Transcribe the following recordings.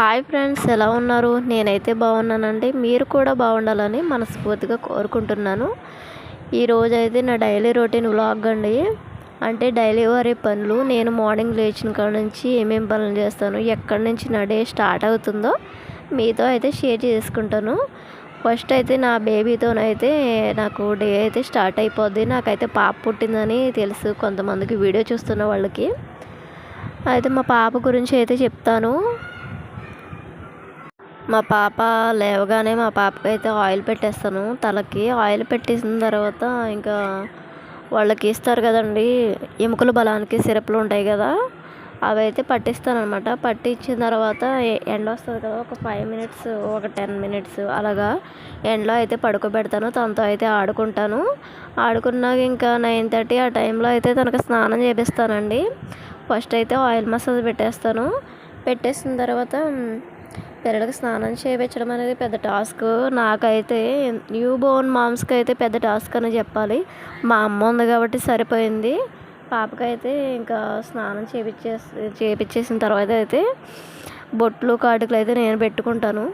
Hi friends, ఎలా ఉన్నారు? నేనైతే బాగున్నానండి. మీరు కూడా బాగుండాలని మనస్ఫూర్తిగా కోరుకుంటున్నాను. ఈరోజైతే నా డైలీ రొటీన్ వ్లాగ్ అండి. అంటే డైలీ వారి పనులు, నేను మార్నింగ్ లేచిన కాడ నుంచి ఏమేమి పనులు చేస్తాను, ఎక్కడి నుంచి నా డే స్టార్ట్ అవుతుందో మీతో అయితే షేర్ చేసుకుంటాను. ఫస్ట్ అయితే నా బేబీతోనైతే నాకు డే అయితే స్టార్ట్ అయిపోద్ది. నాకైతే పాప పుట్టిందని తెలుసు కొంతమందికి, వీడియో చూస్తున్న వాళ్ళకి. అయితే మా పాప గురించి అయితే చెప్తాను. మా పాప లేవగానే మా పాపకైతే ఆయిల్ పెట్టేస్తాను. తలకి ఆయిల్ పెట్టేసిన తర్వాత ఇంకా వాళ్ళకి ఇస్తారు కదండి, ఎముకల బలానికి సిరప్లు ఉంటాయి కదా, అవి అయితే పట్టిస్తానమాట. పట్టించిన తర్వాత ఎండ వస్తుంది కదా, ఒక 5 మినిట్స్, ఒక 10 మినిట్స్ అలాగా ఎండలో అయితే పడుకోబెడతాను. తనతో అయితే ఆడుకుంటాను. ఆడుకున్నాక ఇంకా 9:30 ఆ టైంలో అయితే తనకు స్నానం చేపిస్తానండి. ఫస్ట్ అయితే ఆయిల్ మసాజ్ పెట్టేస్తాను. పెట్టేసిన తర్వాత పిల్లలకి స్నానం చేయించడం అనేది పెద్ద టాస్క్. నాకైతే న్యూ బోర్న్ మామ్స్కి అయితే పెద్ద టాస్క్ అని చెప్పాలి. మా అమ్మ ఉంది కాబట్టి సరిపోయింది. పాపకైతే ఇంకా స్నానం చేయించేసిన తర్వాత అయితే బొట్లు కాటుకలు అయితే నేను పెట్టుకుంటాను.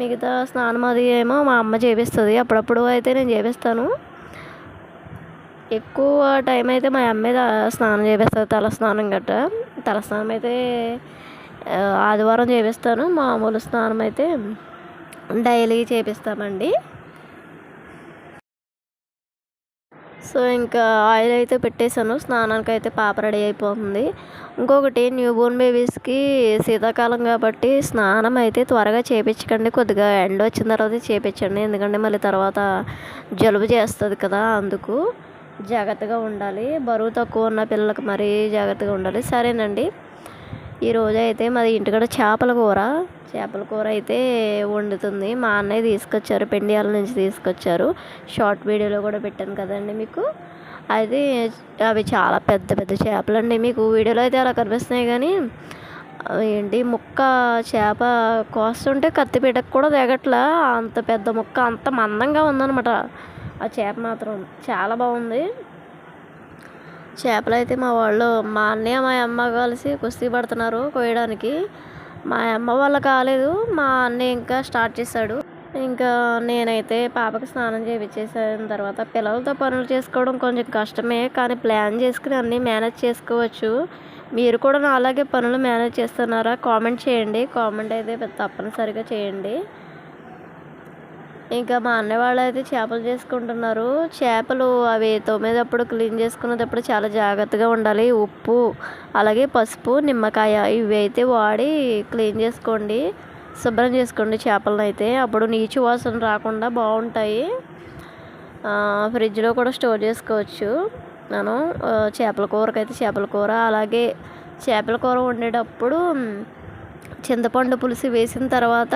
మిగతా స్నానం అది ఏమో మా అమ్మ చేపిస్తుంది. అప్పుడప్పుడు అయితే నేను చేపిస్తాను. ఎక్కువ టైం అయితే మా అమ్మే స్నానం చేపిస్తుంది. తల స్నానం తల స్నానం అయితే ఆదివారం చేపిస్తాను. మామూలు స్నానం అయితే డైలీ చేపిస్తామండి. సో ఇంకా ఆయిల్ అయితే పెట్టేశాను. స్నానానికి అయితే పాప రెడీ అయిపోతుంది. ఇంకొకటి, న్యూ బోర్న్ బేబీస్కి శీతాకాలం కాబట్టి స్నానం అయితే త్వరగా చేయించకండి. కొద్దిగా ఎండ వచ్చిన తర్వాత చేయించండి. ఎందుకంటే మళ్ళీ తర్వాత జలుబు చేస్తుంది కదా, అందుకు జాగ్రత్తగా ఉండాలి. బరువు తక్కువ ఉన్న పిల్లలకు మరీ జాగ్రత్తగా ఉండాలి. సరేనండి. ఈరోజు అయితే మాది ఇంటికాడ చేపల కూర అయితే వండుతుంది. మా అన్నయ్య తీసుకొచ్చారు, పెండియాల నుంచి తీసుకొచ్చారు. షార్ట్ వీడియోలో కూడా పెట్టాను కదండి మీకు. అది అవి చాలా పెద్ద పెద్ద చేపలు అండి. మీకు వీడియోలో అయితే అలా కనిపిస్తున్నాయి, కానీ ఏంటి ముక్క చేప కోస్తుంటే కత్తిపీటకు కూడా తెగట్లా, అంత పెద్ద ముక్క, అంత మందంగా ఉందన్నమాట. ఆ చేప మాత్రం చాలా బాగుంది. చేపలు అయితే మా అన్నయ్య మా అమ్మ కలిసి కుస్తీ పడుతున్నారు కోయడానికి. మా అమ్మ వల్ల కాలేదు, మా అన్నయ్య ఇంకా స్టార్ట్ చేశాడు. ఇంకా నేనైతే పాపకి స్నానం చేయించేసిన తర్వాత పిల్లలతో పనులు చేసుకోవడం కొంచెం కష్టమే, కానీ ప్లాన్ చేసుకుని అన్నీ మేనేజ్ చేసుకోవచ్చు. మీరు కూడా నా అలాగే పనులు మేనేజ్ చేస్తున్నారా? కామెంట్ చేయండి. కామెంట్ అయితే తప్పనిసరిగా చేయండి. ఇంకా మా అన్నయ్య వాళ్ళు అయితే చేపలు చేసుకుంటున్నారు. చేపలు అవి తోమేటప్పుడు, క్లీన్ చేసుకునేటప్పుడు చాలా జాగ్రత్తగా ఉండాలి. ఉప్పు, అలాగే పసుపు, నిమ్మకాయ ఇవి అయితే వాడి క్లీన్ చేసుకోండి, శుభ్రం చేసుకోండి చేపలను అయితే. అప్పుడు నీచు వాసన రాకుండా బాగుంటాయి. ఫ్రిడ్జ్లో కూడా స్టోర్ చేసుకోవచ్చు. నేను చేపల కూర, అలాగే చేపల కూర వండేటప్పుడు చింతపండు పులుసు వేసిన తర్వాత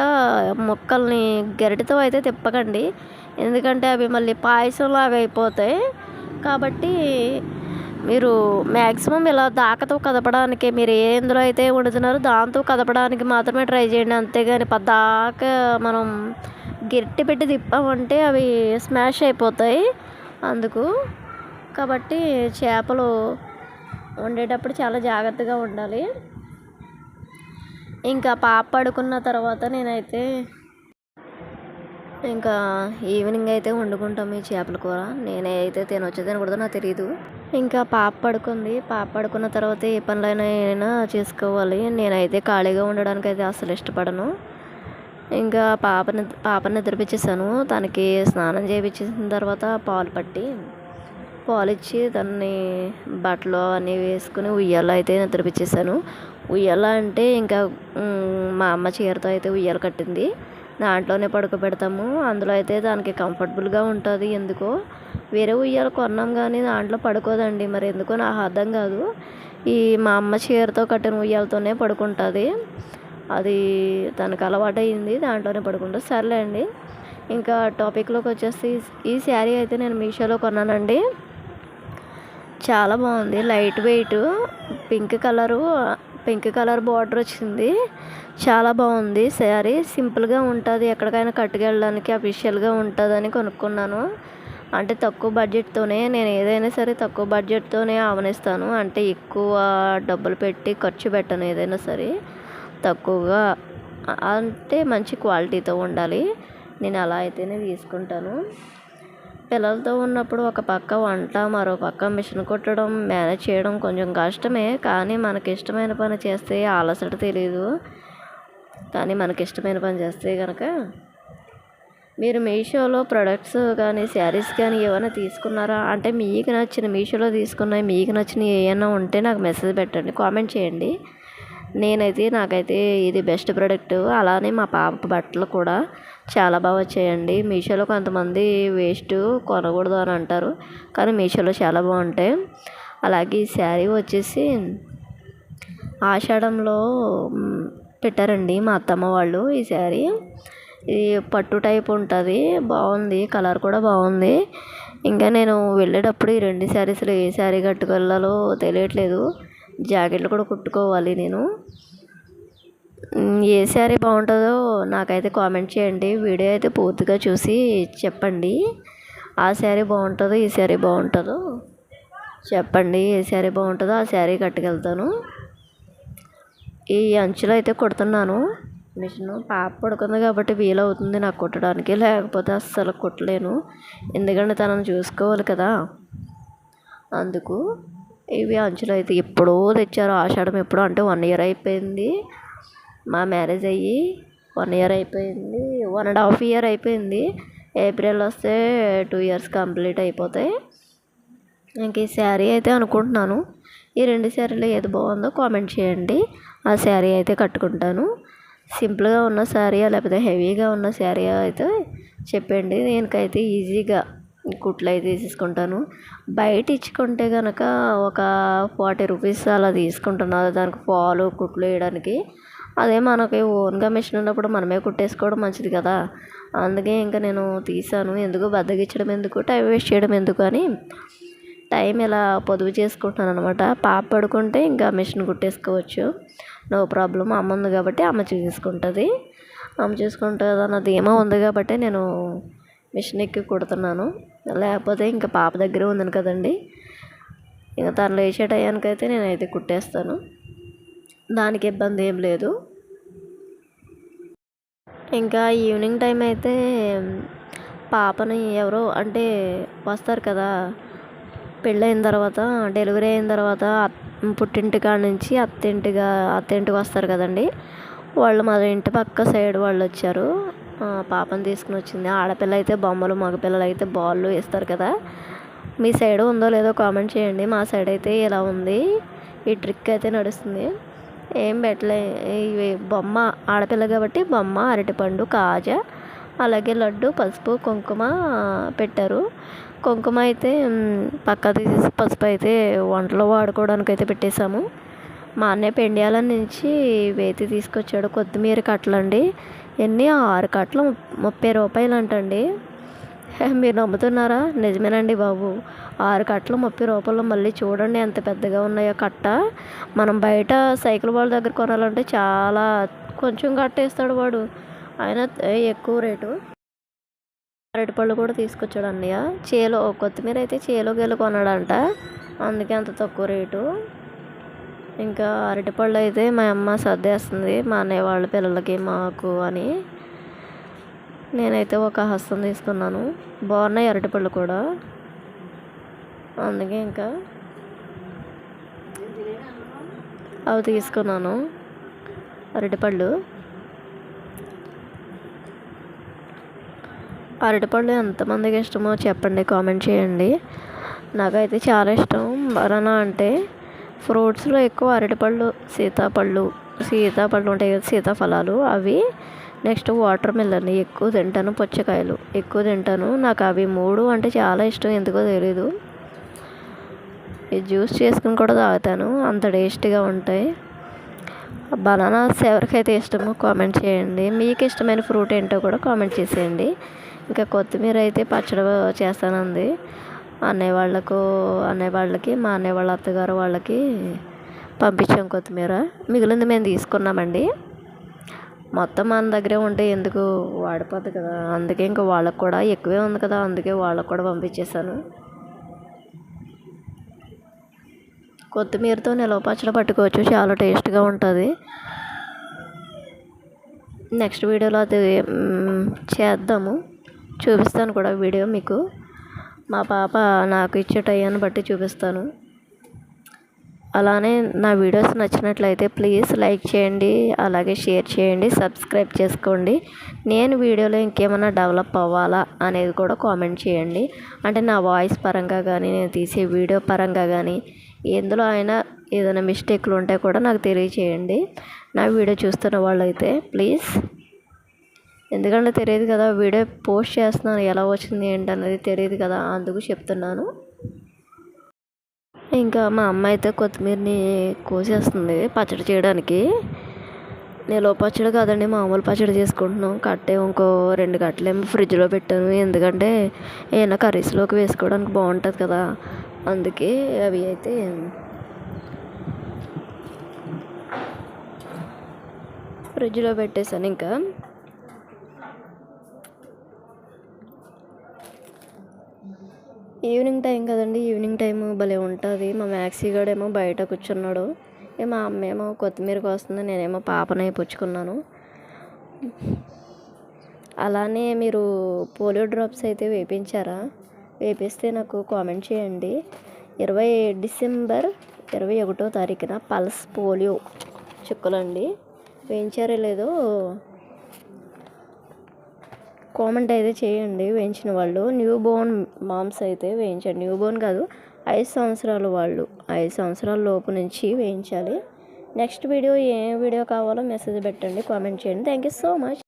ముక్కల్ని గరిటెతో అయితే తిప్పకండి, ఎందుకంటే అవి మళ్ళీ పాయసంలాగా అయిపోతాయి. కాబట్టి మీరు మ్యాక్సిమం ఇలా దాకతో కదపడానికి, మీరు ఎందులో అయితే వండుతున్నారో దాంతో కదపడానికి మాత్రమే ట్రై చేయండి. అంతేగాని పద్దాక మనం గరిటె పెట్టి తిప్పామంటే అవి స్మాష్ అయిపోతాయి. అందుకు కాబట్టి చేపలు వండేటప్పుడు చాలా జాగ్రత్తగా ఉండాలి. ఇంకా పాప పడుకున్న తర్వాత నేనైతే ఇంకా ఈవినింగ్ అయితే వండుకుంటాము ఈ చేపల కూర. నేనైతే తినకూడదో నాకు తెలియదు. ఇంకా పాప పడుకుంది. పాప పడుకున్న తర్వాత ఏ పనులైనా చేసుకోవాలి. నేనైతే ఖాళీగా ఉండడానికి అయితే అసలు ఇష్టపడను. ఇంకా పాపని నిద్రపించేసాను. తనకి స్నానం చేయించేసిన తర్వాత పాలు ఇచ్చి దాన్ని బట్టలు అన్నీ వేసుకుని ఉయ్యాల అయితే నిద్రపించేసాను. ఉయ్యాల అంటే ఇంకా మా అమ్మ చీరతో అయితే ఉయ్యాల కట్టింది. దాంట్లోనే పడుకోబెడతాము. అందులో అయితే దానికి కంఫర్టబుల్గా ఉంటుంది. ఎందుకో వేరే ఉయ్యాల కొన్నాం కానీ దాంట్లో పడుకోదండి, మరి ఎందుకో నాకు అర్థం కాదు. ఈ మా అమ్మ చీరతో కట్టిన ఉయ్యాలతోనే పడుకుంటుంది. అది తనకు అలవాటు అయింది, దాంట్లోనే పడుకుంటుంది. సర్లే అండి. ఇంకా టాపిక్లోకి వచ్చేసి, ఈ శారీ అయితే నేను మీషోలో కొన్నానండి. చాలా బాగుంది. Light weight, pink colour border వచ్చింది. చాలా బాగుంది శారీ. సింపుల్గా ఉంటుంది, ఎక్కడికైనా కట్టుకెళ్ళడానికి అఫీషియల్గా ఉంటుందని కొనుక్కున్నాను. అంటే తక్కువ బడ్జెట్తోనే, నేను ఏదైనా సరే తక్కువ బడ్జెట్తోనే ఆవనిస్తాను. అంటే ఎక్కువ డబ్బులు పెట్టి ఖర్చు పెట్టను. ఏదైనా సరే తక్కువగా అంటే మంచి క్వాలిటీతో ఉండాలి. నేను అలా అయితేనే తీసుకుంటాను. పిల్లలతో ఉన్నప్పుడు ఒక పక్క వంట, మరో పక్క మిషన్ కుట్టడం మేనేజ్ చేయడం కొంచెం కష్టమే. కానీ మనకి ఇష్టమైన పని చేస్తే అలసట తెలీదు. కానీ మనకి ఇష్టమైన పని చేస్తే కనుక మీరు మీషోలో ప్రొడక్ట్స్ కానీ శారీస్ కానీ ఏమైనా తీసుకున్నారా? అంటే మీకు నచ్చిన మీషోలో తీసుకున్నవి మీకు నచ్చినవి ఏమైనా ఉంటే నాకు మెసేజ్ పెట్టండి, కామెంట్ చేయండి. నాకైతే ఇది బెస్ట్ ప్రోడక్ట్. అలానే మా పాప బట్టలు కూడా చాలా బాగా వచ్చాయండి. మీషోలో కొంతమంది వేస్ట్ కొనకూడదు అని అంటారు, కానీ మీషోలో చాలా బాగుంటాయి. అలాగే ఈ శారీ వచ్చేసి ఆషాఢంలో పెట్టారండి మా అత్తమ్మ వాళ్ళు. ఈ శారీ ఇది పట్టు టైప్ ఉంటుంది, బాగుంది, కలర్ కూడా బాగుంది. ఇంకా నేను వెళ్ళేటప్పుడు ఈ 2 శారీస్లో ఏ శారీ కట్టుకెళ్ళాలో తెలియట్లేదు. జాకెట్లు కూడా కుట్టుకోవాలి నేను. ఏ శారీ బాగుంటుందో నాకైతే కామెంట్ చేయండి. వీడియో అయితే పూర్తిగా చూసి చెప్పండి. ఆ శారీ బాగుంటుందో ఈ శారీ బాగుంటుందో చెప్పండి. ఏ శారీ బాగుంటుందో ఆ శారీ కట్టుకెళ్తాను. ఈ అంచులు అయితే కుడుతున్నాను. మిషన్ పాప పడుకుంది కాబట్టి వీలవుతుంది నాకు కుట్టడానికి, లేకపోతే అస్సలు కుట్టలేను. ఎందుకంటే తనను చూసుకోవాలి కదా, అందుకు. ఇవి అంచులు అయితే ఎప్పుడో తెచ్చారు, ఆషాఢం ఎప్పుడో, అంటే 1 ఇయర్ అయిపోయింది మా మ్యారేజ్ అయ్యి. 1 ఇయర్ అయిపోయింది, 1.5 ఇయర్ అయిపోయింది. ఏప్రిల్ వస్తే 2 ఇయర్స్ కంప్లీట్ అయిపోతాయి. ఇంక ఈ శారీ అయితే అనుకుంటున్నాను, ఈ 2 శారీలో ఏది బాగుందో కామెంట్ చేయండి. ఆ శారీ అయితే కట్టుకుంటాను. సింపుల్గా ఉన్న శారీ లేకపోతే హెవీగా ఉన్న శారీ అయితే చెప్పండి. నేనకైతే ఈజీగా కుట్లు అయితే తీసేసుకుంటాను. బయట ఇచ్చుకుంటే కనుక ఒక 40 రూపీస్ అలా తీసుకుంటున్నారు దానికి ఫాలు కుట్లు వేయడానికి. అదే మనకి ఓన్గా మిషన్ ఉన్నప్పుడు మనమే కుట్టేసుకోవడం మంచిది కదా. అందుకే ఇంకా నేను తీసాను. ఎందుకు బద్దకిచ్చడం, ఎందుకు టైం వేస్ట్ చేయడం ఎందుకు అని టైం ఇలా పొదుపు చేసుకుంటున్నాను అనమాట. పాప పడుకుంటే ఇంకా మిషన్ కుట్టేసుకోవచ్చు, నో ప్రాబ్లం. అమ్మ ఉంది కాబట్టి అమ్మ చూసుకుంటుంది. అమ్మ చూసుకుంటుంది అన్న ధీమా ఉంది కాబట్టి నేను మిషన్ ఎక్కి కుడుతున్నాను. లేకపోతే ఇంకా పాప దగ్గరే ఉంది కదండి, ఇంకా తను లేచే టయానికైతే నేనైతే కుట్టేస్తాను, దానికి ఇబ్బంది ఏం లేదు. ఇంకా ఈవినింగ్ టైం అయితే పాపని ఎవరో అంటే వస్తారు కదా, పెళ్ళైన తర్వాత, డెలివరీ అయిన తర్వాత పుట్టింటి కాడ నుంచి అత్తింటికి వస్తారు కదండి, వాళ్ళు మా ఇంటి పక్క సైడ్ వాళ్ళు వచ్చారు. పాపను తీసుకుని వచ్చింది. ఆడపిల్ల అయితే బొమ్మలు, మగపిల్లలు అయితే బాళ్ళు వేస్తారు కదా. మీ సైడ్ ఉందో లేదో కామెంట్ చేయండి. మా సైడ్ అయితే ఇలా ఉంది, ఈ ట్రిక్ అయితే నడుస్తుంది. ఏం పెట్టలే, ఇవి బొమ్మ, ఆడపిల్ల కాబట్టి బొమ్మ, అరటిపండు, కాజా, అలాగే లడ్డు, పసుపు, కుంకుమ పెట్టారు. కుంకుమ అయితే పక్కా తీసేసి పసుపు అయితే వంటలో వాడుకోవడానికి అయితే పెట్టేశాము. మా అన్నయ్య పెండియాల నుంచి వేతి తీసుకొచ్చాడు. కొత్తిమీర కట్టలండి, ఎన్ని 6 కట్టలు 30 రూపాయలు అంటండి. మీరు నమ్ముతున్నారా? నిజమేనండి బాబు, 6 కట్టలు 30 రూపాయలు. మళ్ళీ చూడండి ఎంత పెద్దగా ఉన్నాయో కట్ట. మనం బయట సైకిల్ వాళ్ళ దగ్గర కొనాలంటే చాలా కొంచెం కట్టేస్తాడు వాడు, ఆయన ఎక్కువ రేటు. అరటిపళ్ళు కూడా తీసుకొచ్చాడు అన్నయ్య. కొత్తిమీర అయితే చేలోకి వెళ్ళి కొన్నాడంట, అందుకే అంత తక్కువ రేటు. ఇంకా అరటిపళ్ళు అయితే మా అమ్మ సర్దేస్తుంది, మా అన్నయ్య వాళ్ళ పిల్లలకి మాకు అని. నేనైతే ఒక హస్తం తీసుకున్నాను, బాగున్నాయి అరటిపళ్ళు కూడా, అందుకే ఇంకా అవి తీసుకున్నాను అరటిపళ్ళు. అరటిపళ్ళు ఎంతమందికి ఇష్టమో చెప్పండి, కామెంట్ చేయండి. నాకైతే చాలా ఇష్టం. బనానా అంటే ఫ్రూట్స్లో ఎక్కువ అరటిపళ్ళు, సీతాపళ్ళు ఉంటాయి కదా, సీతాఫలాలు అవి. నెక్స్ట్ వాటర్ మిలన్ ఎక్కువ తింటాను, పుచ్చకాయలు ఎక్కువ తింటాను. నాకు అవి 3 అంటే చాలా ఇష్టం, ఎందుకో తెలీదు. ఇది జ్యూస్ చేసుకుని కూడా తాగుతాను, అంత టేస్టీగా ఉంటాయి. బనానాస్ ఎవరికైతే ఇష్టమో కామెంట్ చేయండి. మీకు ఇష్టమైన ఫ్రూట్ ఏంటో కూడా కామెంట్ చేసేయండి. ఇంకా కొత్తిమీర అయితే పచ్చడి చేస్తానంది అన్నయ్య వాళ్ళకి, మా అన్నయ్య వాళ్ళ అత్తగారు వాళ్ళకి పంపించాం కొత్తిమీర. మిగిలింది మేము తీసుకున్నామండి. మొత్తం మన దగ్గరే ఉంటే ఎందుకు, వాడిపోద్ది కదా, అందుకే ఇంకా వాళ్ళకు కూడా ఎక్కువే ఉంది కదా, అందుకే వాళ్ళకు కూడా పంపించేశాను. కొత్తిమీరతో నిలవ పచ్చడి పట్టుకోవచ్చు, చాలా టేస్ట్గా ఉంటుంది. నెక్స్ట్ వీడియోలో అది చేద్దాము, చూపిస్తాను కూడా వీడియో మీకు. మా పాప నాకు ఇచ్చే టైంని బట్టి చూపిస్తాను. అలానే నా వీడియోస్ నచ్చినట్లయితే ప్లీజ్ లైక్ చేయండి, అలాగే షేర్ చేయండి, సబ్స్క్రైబ్ చేసుకోండి. నేను వీడియోలో ఇంకేమైనా డెవలప్ అవ్వాలా అనేది కూడా కామెంట్ చేయండి. అంటే నా వాయిస్ పరంగా కానీ, నేను తీసే వీడియో పరంగా కానీ, ఎందులో అయినా ఏదైనా మిస్టేక్లు ఉంటే కూడా నాకు తెలియచేయండి. నా వీడియో చూస్తున్న వాళ్ళైతే ప్లీజ్, ఎందుకంటే తెలియదు కదా, వీడియో పోస్ట్ చేస్తున్నాను, ఎలా వచ్చింది ఏంటనేది తెలియదు కదా, అందుకు చెప్తున్నాను. ఇంకా మా అమ్మ అయితే కొత్తిమీరని కోసేస్తుంది పచ్చడి చేయడానికి. నిలవ పచ్చడి కాదండి, మామూలు పచ్చడి చేసుకుంటున్నాం. ఇంకో 2 కట్టలేమో ఫ్రిడ్జ్లో పెట్టాను, ఎందుకంటే ఏమైనా కర్రీస్లోకి వేసుకోవడానికి బాగుంటుంది కదా, అందుకే అవి అయితే ఫ్రిడ్జ్లో పెట్టేశాను. ఇంకా ఈవినింగ్ టైం కదండి, ఈవినింగ్ టైం భలే ఉంటుంది. మా మ్యాక్సీ గడేమో బయట కూర్చున్నాడు, మా అమ్మ ఏమో కొత్తిమీర కోస్తుంది, నేనేమో పాపనే పుచ్చుకున్నాను. అలానే మీరు పోలియో డ్రాప్స్ అయితే వేయించారా? వేపిస్తే నాకు కామెంట్ చేయండి. 20 డిసెంబర్ 21వ తారీఖున పల్స్ పోలియో చుక్కలండి. వేయించారో లేదో కామెంట్ అయితే చేయండి వేయించిన వాళ్ళు. న్యూ బోర్న్ మామ్స్ అయితే వేయించండి. న్యూ బోర్న్ కాదు, 5 సంవత్సరాల వాళ్ళు, 5 సంవత్సరాల లోపు నుంచి వేయించాలి. నెక్స్ట్ వీడియో ఏ వీడియో కావాలో మెసేజ్ పెట్టండి, కామెంట్ చేయండి. Thank you so much.